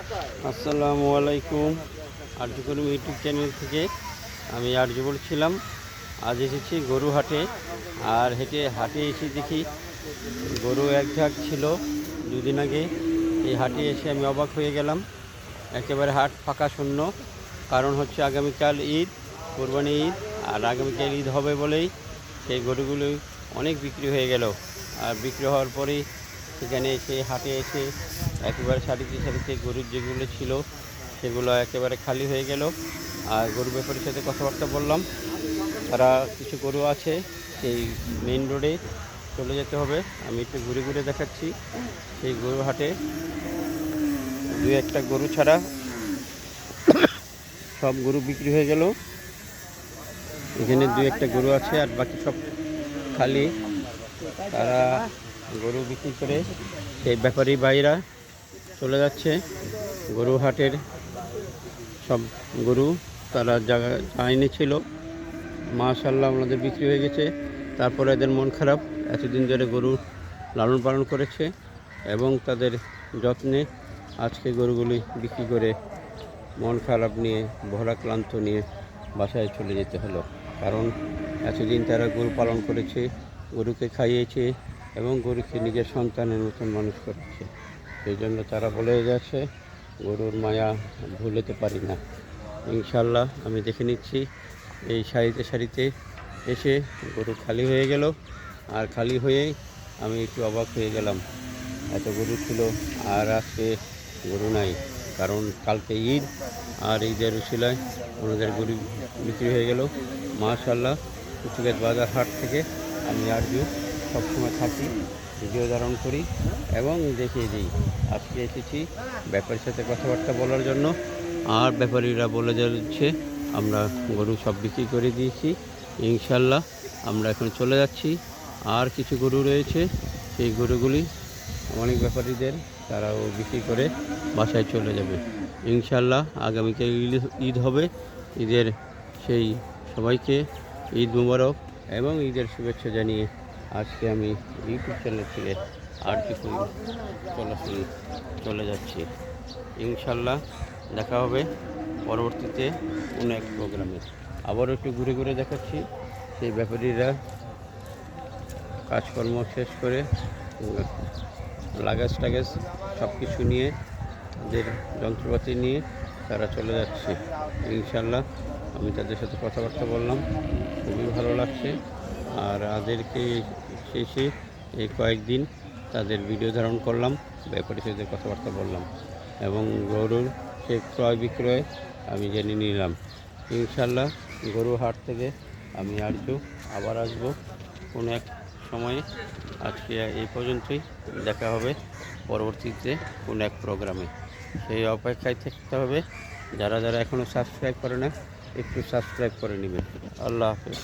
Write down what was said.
আসসালামু আলাইকুম। আরজু করিম YouTube channel থেকে আমি আরজু বলছিলাম। আজ এসেছি গরু হাটে, আর হাটে এসে দেখি গরু এক ঝাঁক ছিল দুদিন আগে। এই হাটে এসে আমি অবাক হয়ে গেলাম, একেবারে হাট ফাঁকা শূন্য। কারণ হচ্ছে আগামীকাল ঈদ, কোরবানি ঈদ, আর আগামীকাল ঈদ হবে বলেই সেই গরুগুলো অনেক বিক্রি হয়ে গেল। আর বিক্রি হওয়ার পরেই সেখানে এসে হাটে এসে একেবারে সারিতে সারিতে গরুর যেগুলো ছিল সেগুলো একেবারে খালি হয়ে গেল। আর গরু ব্যাপারীর সাথে কথাবার্তা বললাম, তারা কিছু গরু আছে সেই মেইন রোডে চলে যেতে হবে। আমি একটু ঘুরে ঘুরে দেখাচ্ছি। সেই গরু হাটে দু একটা গরু ছাড়া সব গরু বিক্রি হয়ে গেল। এখানে দু একটা গরু আছে আর বাকি সব খালি। তারা গরু বিক্রি করে সেই ব্যাপারী ভাইরা চলে যাচ্ছে। গরু হাটের সব গরু তারা যা এনেছিল মাশাআল্লাহ ওনাদের বিক্রি হয়ে গেছে। তারপরে এদের মন খারাপ, এতদিন ধরে গরু লালন পালন করেছে এবং তাদের যত্নে আজকে গরুগুলি বিক্রি করে মন খারাপ নিয়ে ভরা ক্লান্ত নিয়ে বাসায় চলে যেতে হলো। কারণ এতদিন তারা গরু পালন করেছে, গরুকে খাইয়েছে এবং গরুকে নিজের সন্তানের মতন মানুষ করেছে। সেই জন্য তারা বলে যাচ্ছে গরুর মায়া ভুলতে পারি না। ইনশাল্লাহ আমি দেখে নিচ্ছি। এই সারিতে সারিতে এসে গরু খালি হয়ে গেল, আর খালি হয়ে আমি একটু অবাক হয়ে গেলাম। এত গরু ছিল আর আজকে গরু নাই। কারণ কালকে ঈদ, আর ঈদের উশিলায় ওনাদের গরু বিক্রি হয়ে গেল। মাশাআল্লাহ কুচুগাছ বাজার হাট থেকে আমি আরজু সবসময় থাকি, ভিডিও ধারণ করি এবং দেখিয়ে দিই। আজকে এসেছি ব্যাপারীর সাথে কথাবার্তা বলার জন্য। আর ব্যাপারীরা বলে যাচ্ছে আমরা গরু সব বিক্রি করে দিয়েছি, ইনশাল্লাহ আমরা এখন চলে যাচ্ছি। আর কিছু গরু রয়েছে, সেই গরুগুলি অনেক ব্যাপারীদের, তারাও বিক্রি করে বাসায় চলে যাবে ইনশাল্লাহ। আগামীকাল ঈদ হবে। ঈদের সেই সবাইকে ঈদ মুবারক এবং ঈদের শুভেচ্ছা জানিয়ে আজকে আমি ইউটিউব চ্যানেল থেকে আরজু করিম চলে যাচ্ছি। ইনশাল্লাহ দেখা হবে পরবর্তীতে কোনো এক প্রোগ্রামে। আবারও একটু ঘুরে ঘুরে দেখাচ্ছি। সেই ব্যাপারীরা কাজকর্ম শেষ করে লাগেজ টাগেজ সব কিছু নিয়ে, তাদের যন্ত্রপাতি নিয়ে তারা চলে যাচ্ছে ইনশাল্লাহ। আমি তাদের সাথে কথাবার্তা বললাম, খুবই ভালো লাগছে। আর তাদেরকে শেষে এই কয়েকদিন তাদের ভিডিও ধারণ করলাম, ব্যাপারীর সাথে কথাবার্তা বললাম এবং গরুর সে ক্রয় বিক্রয় আমি জেনে নিলাম। ইনশাল্লাহ গরু হাট থেকে আমি আরজু আবার আসবো কোনো এক সময়ে। আজকে এই পর্যন্তই, দেখা হবে পরবর্তীতে কোনো এক প্রোগ্রামে। সেই অপেক্ষায় থাকতে হবে। যারা যারা এখনও সাবস্ক্রাইব করে না, একটু সাবস্ক্রাইব করে নেবেন। আল্লাহ হাফেজ।